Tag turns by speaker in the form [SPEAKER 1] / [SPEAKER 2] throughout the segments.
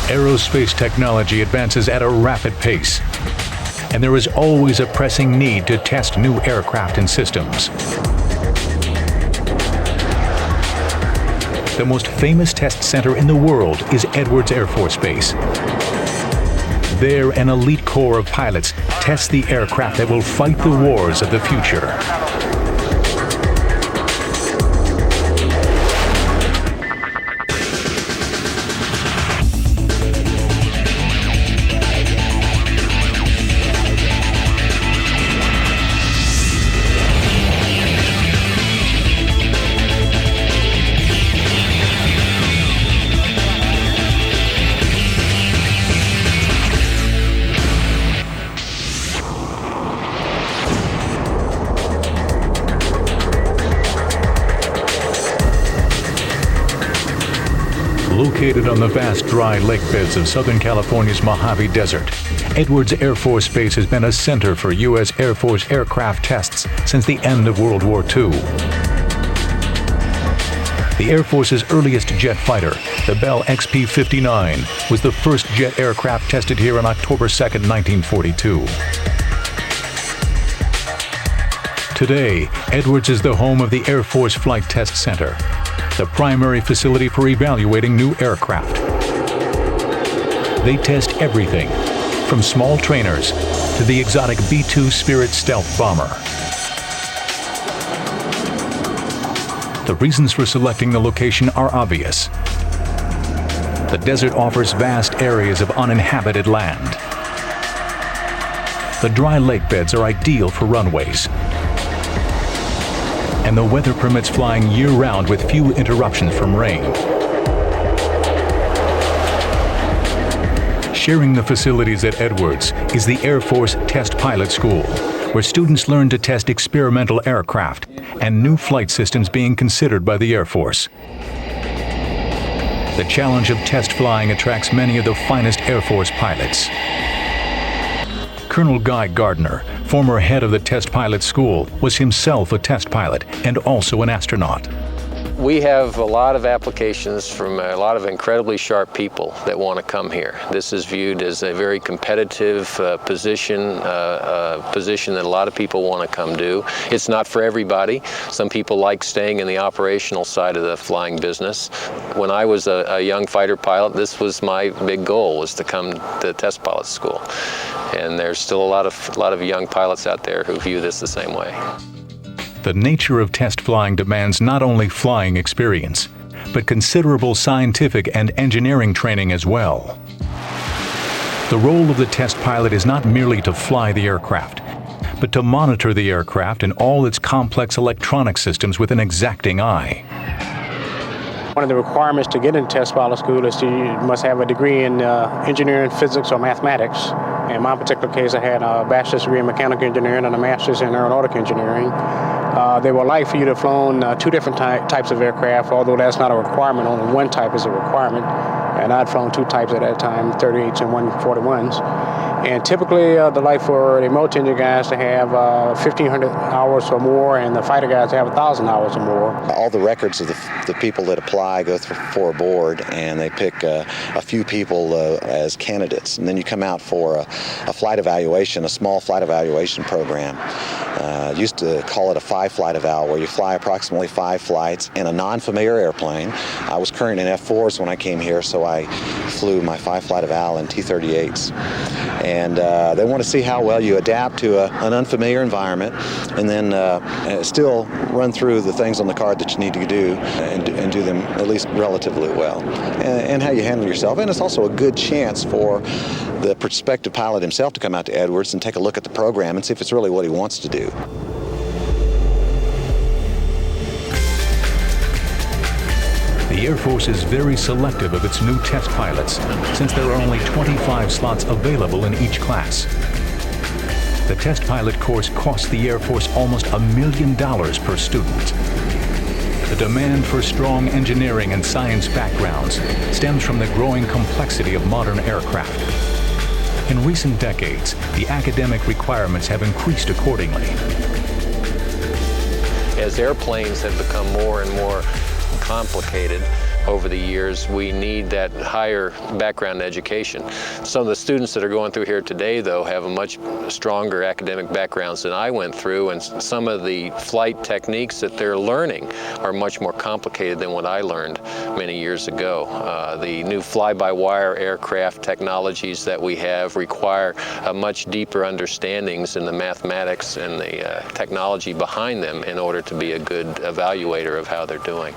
[SPEAKER 1] Aerospace technology advances at a rapid pace, and there is always a pressing need to test new aircraft and systems. The most famous test center in the world is Edwards Air Force Base. There, an elite corps of pilots test the aircraft that will fight the wars of the future. Located on the vast dry lake beds of Southern California's Mojave Desert, Edwards Air Force Base has been a center for U.S. Air Force aircraft tests since the end of World War II. The Air Force's earliest jet fighter, the Bell XP-59, was the first jet aircraft tested here on October 2, 1942. Today, Edwards is the home of the Air Force Flight Test Center, the primary facility for evaluating new aircraft. They test everything, from small trainers to the exotic B-2 Spirit stealth bomber. The reasons for selecting the location are obvious. The desert offers vast areas of uninhabited land. The dry lake beds are ideal for runways, and the weather permits flying year-round with few interruptions from rain. Sharing the facilities at Edwards is the Air Force Test Pilot School, where students learn to test experimental aircraft and new flight systems being considered by the Air Force. The challenge of test flying attracts many of the finest Air Force pilots. Colonel Guy Gardner, former head of the Test Pilot School, was himself a test pilot and also an astronaut.
[SPEAKER 2] We have a lot of applications from a lot of incredibly sharp people that want to come here. This is viewed as a very competitive position that a lot of people want to come do. It's not for everybody. Some people like staying in the operational side of the flying business. When I was a young fighter pilot, this was my big goal, was to come to test pilot school. And there's still a lot of young pilots out there who view this the same way.
[SPEAKER 1] The nature of test flying demands not only flying experience, but considerable scientific and engineering training as well. The role of the test pilot is not merely to fly the aircraft, but to monitor the aircraft and all its complex electronic systems with an exacting eye.
[SPEAKER 3] One of the requirements to get into test pilot school is you must have a degree in engineering, physics, or mathematics. In my particular case, I had a bachelor's degree in mechanical engineering and a master's in aeronautic engineering. They would like for you to have flown two different types of aircraft, although that's not a requirement. Only one type is a requirement. And I'd flown two types at that time, 38s and 141s. And typically, the life for the remote engine guys to have 1,500 hours or more, and the fighter guys to have 1,000 hours or more.
[SPEAKER 4] All the records of the people that apply go for a board, and they pick a few people as candidates. And then you come out for a flight evaluation, a small flight evaluation program. Used to call it a 5-flight eval, where you fly approximately 5 flights in a non-familiar airplane. I was current in F4s when I came here, so I flew my 5-flight eval in T-38s. And they want to see how well you adapt to an unfamiliar environment, and then still run through the things on the card that you need to do and do them at least relatively well, and how you handle yourself. And it's also a good chance for the prospective pilot himself to come out to Edwards and take a look at the program and see if it's really what he wants to do.
[SPEAKER 1] The Air Force is very selective of its new test pilots, since there are only 25 slots available in each class. The test pilot course costs the Air Force almost $1 million per student. The demand for strong engineering and science backgrounds stems from the growing complexity of modern aircraft. In recent decades, the academic requirements have increased accordingly.
[SPEAKER 2] As airplanes have become more and more complicated over the years, we need that higher background education. Some of the students that are going through here today, though, have a much stronger academic backgrounds than I went through, and some of the flight techniques that they're learning are much more complicated than what I learned many years ago. The new fly-by-wire aircraft technologies that we have require a much deeper understandings in the mathematics and the technology behind them in order to be a good evaluator of how they're doing.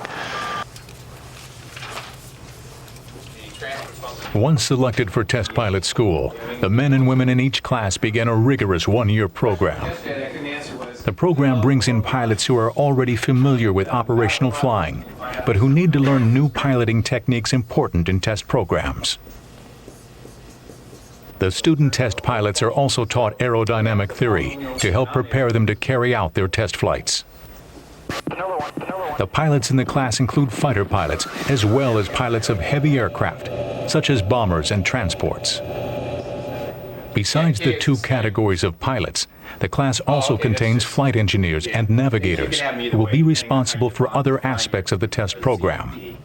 [SPEAKER 1] Once selected for test pilot school, the men and women in each class begin a rigorous one-year program. The program brings in pilots who are already familiar with operational flying, but who need to learn new piloting techniques important in test programs. The student test pilots are also taught aerodynamic theory to help prepare them to carry out their test flights. The pilots in the class include fighter pilots as well as pilots of heavy aircraft, such as bombers and transports. Besides the two categories of pilots, the class also contains flight engineers and navigators who will be responsible for other aspects of the test program.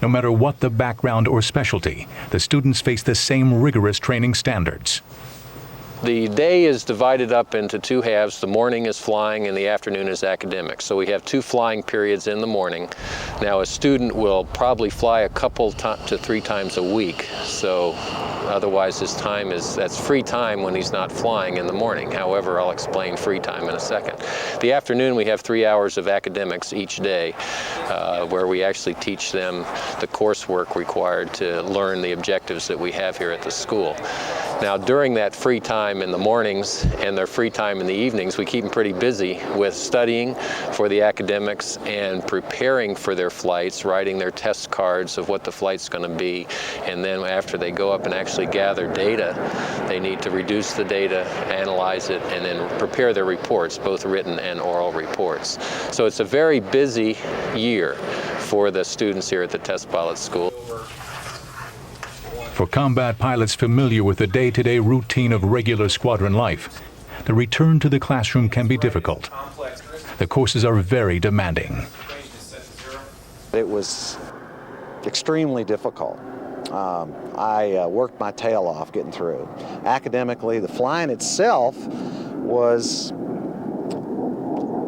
[SPEAKER 1] No matter what the background or specialty, the students face the same rigorous training standards.
[SPEAKER 2] The day is divided up into two halves. The morning is flying and the afternoon is academics. So we have two flying periods in the morning. Now a student will probably fly a couple to 3 times a week. So otherwise his time that's free time when he's not flying in the morning. However, I'll explain free time in a second. The afternoon we have 3 hours of academics each day where we actually teach them the coursework required to learn the objectives that we have here at the school. Now during that free time in the mornings and their free time in the evenings, we keep them pretty busy with studying for the academics and preparing for their flights, writing their test cards of what the flight's going to be. And then after they go up and actually gather data, they need to reduce the data, analyze it, and then prepare their reports, both written and oral reports. So it's a very busy year for the students here at the Test Pilot School.
[SPEAKER 1] For combat pilots familiar with the day-to-day routine of regular squadron life, the return to the classroom can be difficult. The courses are very demanding.
[SPEAKER 4] It was extremely difficult. I worked my tail off getting through. Academically, the flying itself was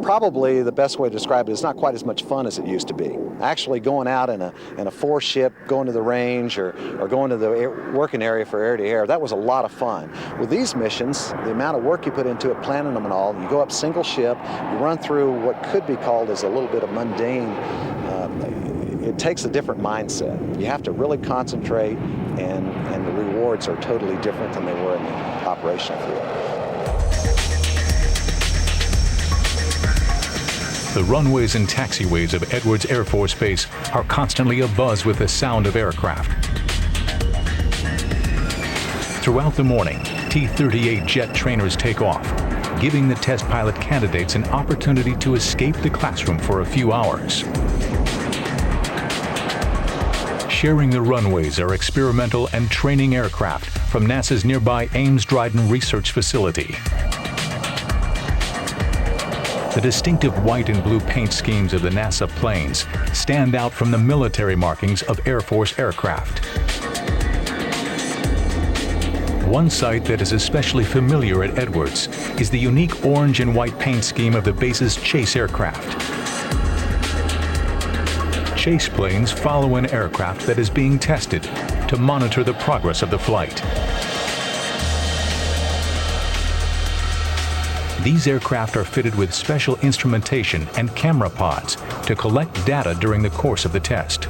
[SPEAKER 4] probably the best way to describe it. It's not quite as much fun as it used to be. Actually going out in a 4-ship, going to the range or going to the working area for air-to-air, that was a lot of fun. With these missions, the amount of work you put into it, planning them and all, you go up single ship, you run through what could be called as a little bit of mundane, it takes a different mindset. You have to really concentrate, and the rewards are totally different than they were in the operational field.
[SPEAKER 1] The runways and taxiways of Edwards Air Force Base are constantly abuzz with the sound of aircraft. Throughout the morning, T-38 jet trainers take off, giving the test pilot candidates an opportunity to escape the classroom for a few hours. Sharing the runways are experimental and training aircraft from NASA's nearby Ames-Dryden Research Facility. The distinctive white and blue paint schemes of the NASA planes stand out from the military markings of Air Force aircraft. One sight that is especially familiar at Edwards is the unique orange and white paint scheme of the base's chase aircraft. Chase planes follow an aircraft that is being tested to monitor the progress of the flight. These aircraft are fitted with special instrumentation and camera pods to collect data during the course of the test.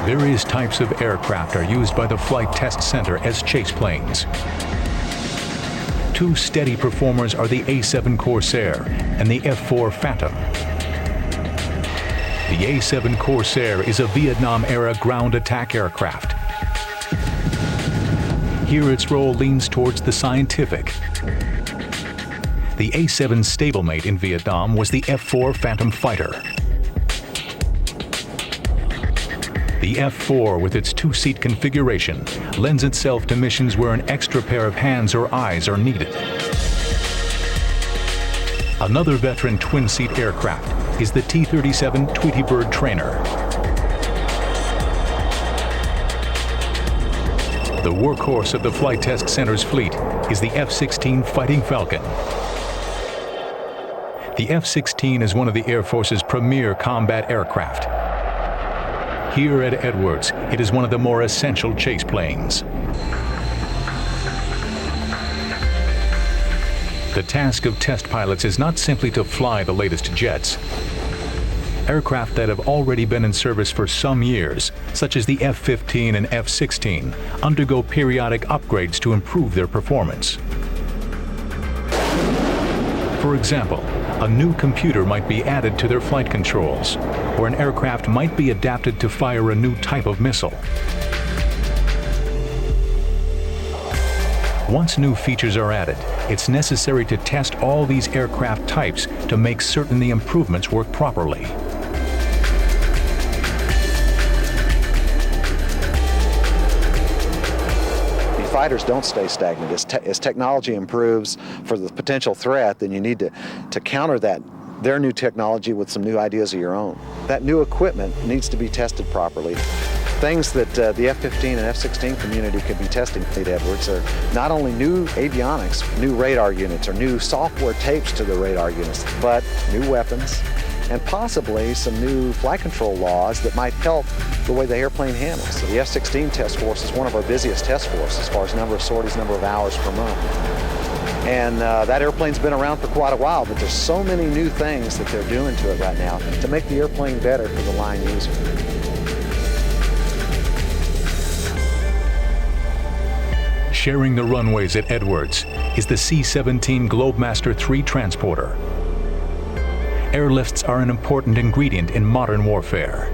[SPEAKER 1] Various types of aircraft are used by the Flight Test Center as chase planes. Two steady performers are the A-7 Corsair and the F-4 Phantom. The A-7 Corsair is a Vietnam-era ground attack aircraft. Here its role leans towards the scientific. The A-7's stablemate in Vietnam was the F-4 Phantom fighter. The F-4, with its 2-seat configuration, lends itself to missions where an extra pair of hands or eyes are needed. Another veteran twin-seat aircraft is the T-37 Tweety Bird trainer. The workhorse of the Flight Test Center's fleet is the F-16 Fighting Falcon. The F-16 is one of the Air Force's premier combat aircraft. Here at Edwards, it is one of the more essential chase planes. The task of test pilots is not simply to fly the latest jets. Aircraft that have already been in service for some years, such as the F-15 and F-16, undergo periodic upgrades to improve their performance. For example, a new computer might be added to their flight controls, or an aircraft might be adapted to fire a new type of missile. Once new features are added, it's necessary to test all these aircraft types to make certain the improvements work properly.
[SPEAKER 4] Fighters don't stay stagnant. As technology improves for the potential threat, then you need to counter their new technology with some new ideas of your own. That new equipment needs to be tested properly. Things that the F-15 and F-16 community could be testing at Edwards are not only new avionics, new radar units, or new software tapes to the radar units, but new weapons, and possibly some new flight control laws that might help the way the airplane handles. So the F-16 test force is one of our busiest test forces as far as number of sorties, number of hours per month. And that airplane's been around for quite a while, but there's so many new things that they're doing to it right now to make the airplane better for the line user.
[SPEAKER 1] Sharing the runways at Edwards is the C-17 Globemaster III transporter. Airlifts are an important ingredient in modern warfare.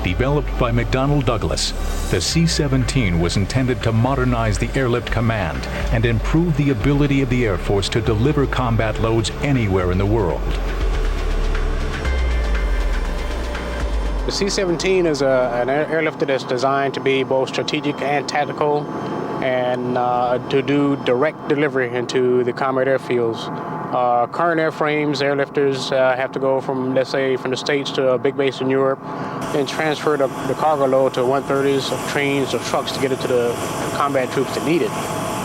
[SPEAKER 1] Developed by McDonnell Douglas, the C-17 was intended to modernize the airlift command and improve the ability of the Air Force to deliver combat loads anywhere in the world.
[SPEAKER 3] The C-17 is an airlift that is designed to be both strategic and tactical, and to do direct delivery into the combat airfields. Current airframes, airlifters have to go from, let's say, from the States to a big base in Europe, and transfer the cargo load to 130s of trains or trucks to get it to the combat troops that need it.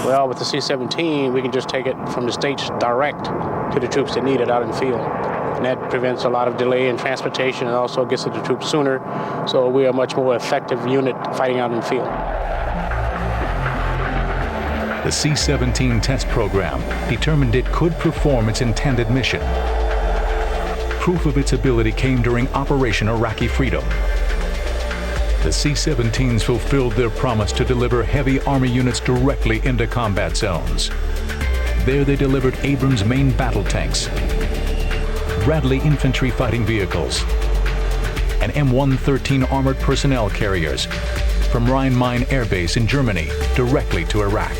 [SPEAKER 3] Well, with the C-17, we can just take it from the States direct to the troops that need it out in the field. And that prevents a lot of delay in transportation and also gets to the troops sooner. So we are a much more effective unit fighting out in the field.
[SPEAKER 1] The C-17 test program determined it could perform its intended mission. Proof of its ability came during Operation Iraqi Freedom. The C-17s fulfilled their promise to deliver heavy Army units directly into combat zones. There they delivered Abrams main battle tanks, Bradley infantry fighting vehicles, and M113 armored personnel carriers from Rhein-Main Air Base in Germany directly to Iraq.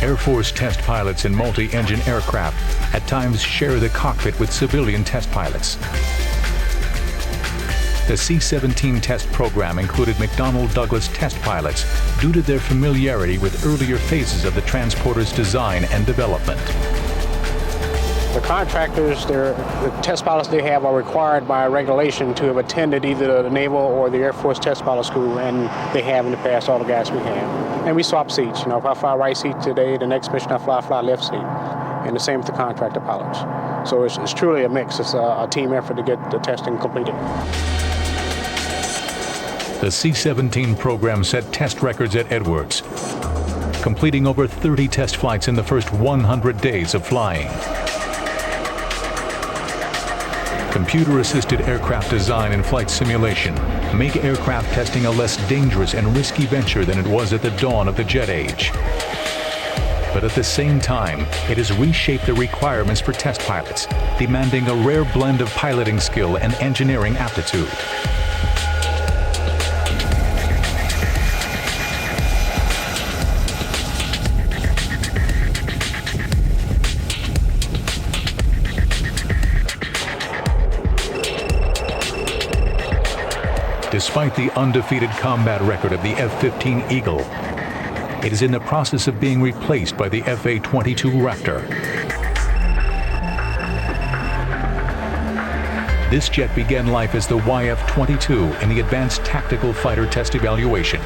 [SPEAKER 1] Air Force test pilots in multi-engine aircraft at times share the cockpit with civilian test pilots. The C-17 test program included McDonnell Douglas test pilots due to their familiarity with earlier phases of the transporter's design and development.
[SPEAKER 3] The contractors, the test pilots they have are required by regulation to have attended either the Naval or the Air Force Test Pilot School, and they have in the past, all the guys we have. And we swap seats. You know, if I fly right seat today, the next mission I fly left seat. And the same with the contractor pilots. So it's truly a mix. It's a team effort to get the testing completed.
[SPEAKER 1] The C-17 program set test records at Edwards, completing over 30 test flights in the first 100 days of flying. Computer-assisted aircraft design and flight simulation make aircraft testing a less dangerous and risky venture than it was at the dawn of the jet age. But at the same time, it has reshaped the requirements for test pilots, demanding a rare blend of piloting skill and engineering aptitude. Despite the undefeated combat record of the F-15 Eagle, it is in the process of being replaced by the FA-22 Raptor. This jet began life as the YF-22 in the Advanced Tactical Fighter Test Evaluation.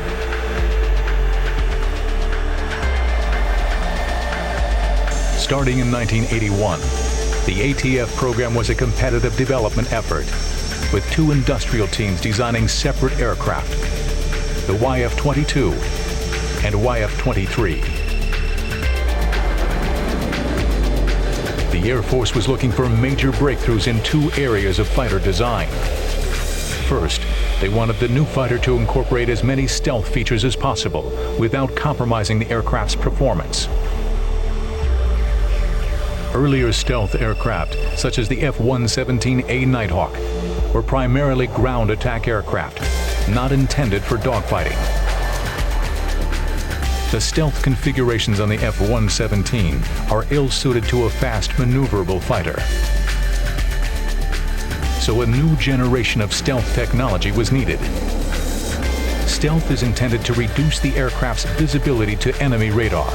[SPEAKER 1] Starting in 1981, the ATF program was a competitive development effort, with two industrial teams designing separate aircraft, the YF-22 and YF-23. The Air Force was looking for major breakthroughs in two areas of fighter design. First, they wanted the new fighter to incorporate as many stealth features as possible without compromising the aircraft's performance. Earlier stealth aircraft, such as the F-117A Nighthawk, were primarily ground attack aircraft, not intended for dogfighting. The stealth configurations on the F-117 are ill-suited to a fast, maneuverable fighter. So a new generation of stealth technology was needed. Stealth is intended to reduce the aircraft's visibility to enemy radar.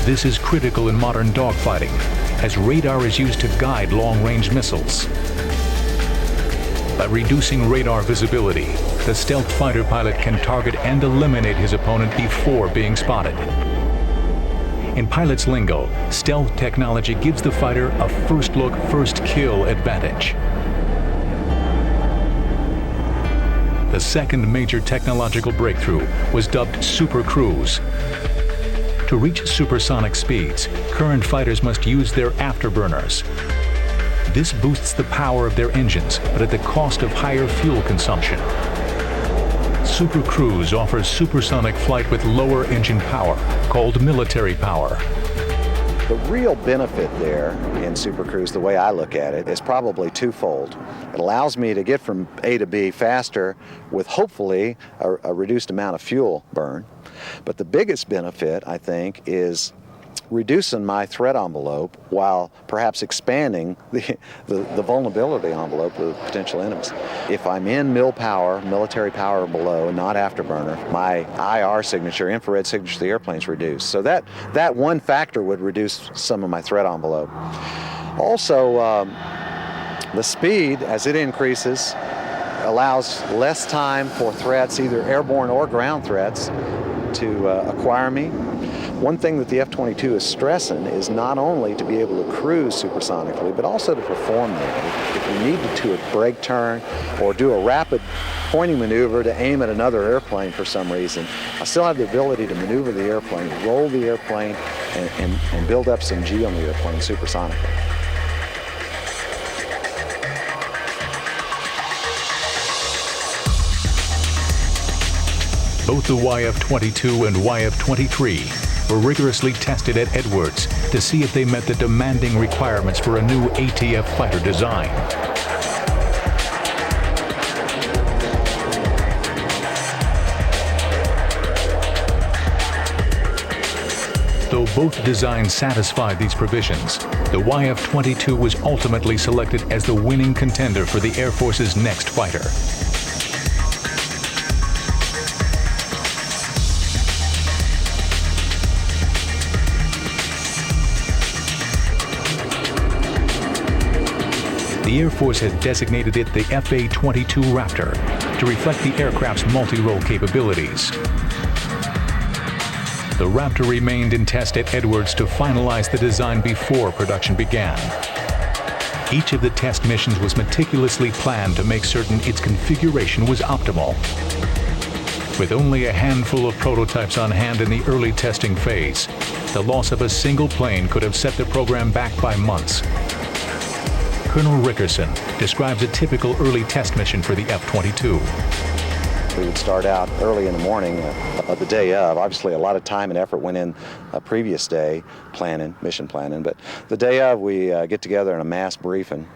[SPEAKER 1] This is critical in modern dogfighting, as radar is used to guide long-range missiles. By reducing radar visibility, the stealth fighter pilot can target and eliminate his opponent before being spotted. In pilot's lingo, stealth technology gives the fighter a first look, first kill advantage. The second major technological breakthrough was dubbed Super Cruise. To reach supersonic speeds, current fighters must use their afterburners. This boosts the power of their engines, but at the cost of higher fuel consumption. Super Cruise offers supersonic flight with lower engine power, called military power.
[SPEAKER 4] The real benefit there in Super Cruise, the way I look at it, is probably twofold. It allows me to get from A to B faster with hopefully a reduced amount of fuel burn. But the biggest benefit, I think, is reducing my threat envelope while perhaps expanding the vulnerability envelope of potential enemies. If I'm in military power below, and not afterburner, my IR signature, infrared signature of the airplane is reduced. So that one factor would reduce some of my threat envelope. Also, the speed, as it increases, allows less time for threats, either airborne or ground threats, to acquire me. One thing that the F-22 is stressing is not only to be able to cruise supersonically, but also to perform there. If we need to brake turn or do a rapid pointing maneuver to aim at another airplane for some reason, I still have the ability to maneuver the airplane, roll the airplane, and build up some G on the airplane supersonically.
[SPEAKER 1] Both the YF-22 and YF-23 were rigorously tested at Edwards to see if they met the demanding requirements for a new ATF fighter design. Though both designs satisfied these provisions, the YF-22 was ultimately selected as the winning contender for the Air Force's next fighter. The Air Force has designated it the FA-22 Raptor to reflect the aircraft's multi-role capabilities. The Raptor remained in test at Edwards to finalize the design before production began. Each of the test missions was meticulously planned to make certain its configuration was optimal. With only a handful of prototypes on hand in the early testing phase, the loss of a single plane could have set the program back by months. Colonel Rickerson describes a typical early test mission for the F-22.
[SPEAKER 4] We would start out early in the morning of the day of. Obviously, a lot of time and effort went in a previous day mission planning, but the day of we get together in a mass briefing,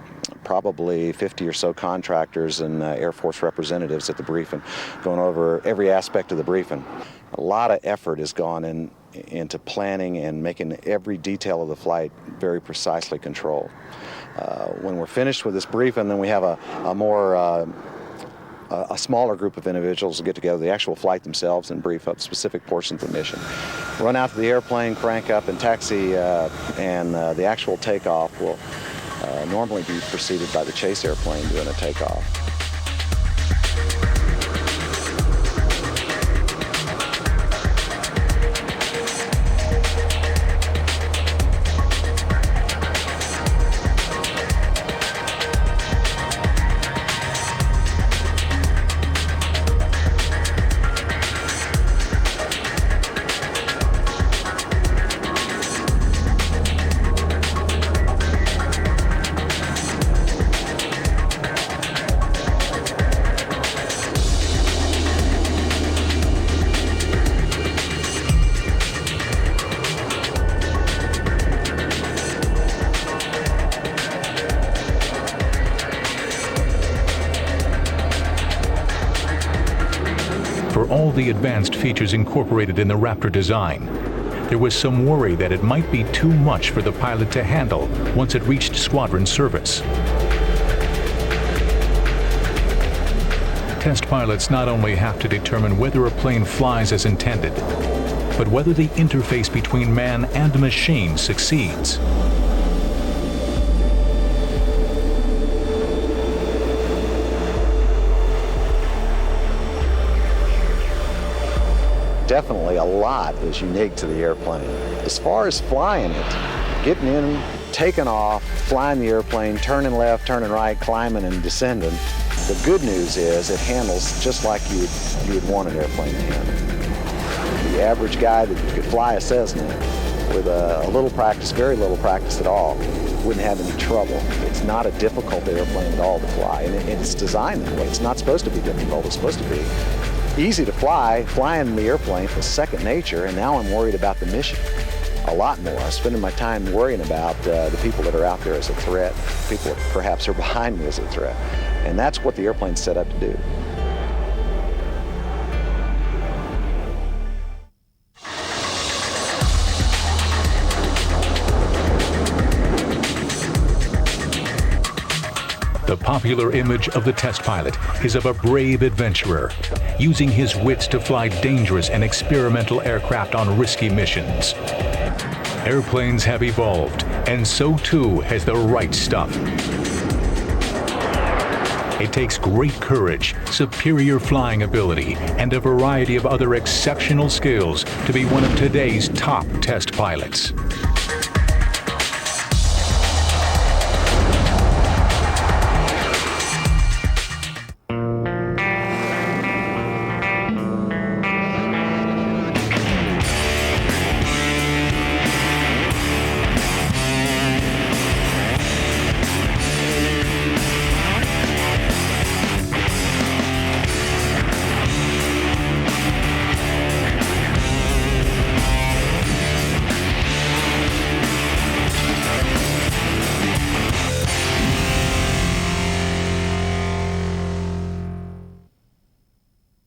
[SPEAKER 4] probably 50 or so contractors and Air Force representatives at the briefing, going over every aspect of the briefing. A lot of effort has gone into planning and making every detail of the flight very precisely controlled. When we're finished with this briefing, then we have a more a smaller group of individuals will get together, the actual flight themselves, and brief up specific portions of the mission. Run out to the airplane, crank up, and taxi, and the actual takeoff will normally be preceded by the chase airplane doing a takeoff.
[SPEAKER 1] For all the advanced features incorporated in the Raptor design, there was some worry that it might be too much for the pilot to handle once it reached squadron service. Test pilots not only have to determine whether a plane flies as intended, but whether the interface between man and machine succeeds.
[SPEAKER 4] Definitely a lot is unique to the airplane. As far as flying it, getting in, taking off, flying the airplane, turning left, turning right, climbing and descending, the good news is it handles just like you would want an airplane to handle. The average guy that could fly a Cessna with a little practice, very little practice at all, wouldn't have any trouble. It's not a difficult airplane at all to fly, and it's designed that way. It's not supposed to be difficult. It's supposed to be easy to fly. Flying the airplane was second nature, and now I'm worried about the mission a lot more. I'm spending my time worrying about the people that are out there as a threat, people that perhaps are behind me as a threat. And that's what the airplane's set up to do.
[SPEAKER 1] The popular image of the test pilot is of a brave adventurer, using his wits to fly dangerous and experimental aircraft on risky missions. Airplanes have evolved, and so too has the right stuff. It takes great courage, superior flying ability, and a variety of other exceptional skills to be one of today's top test pilots.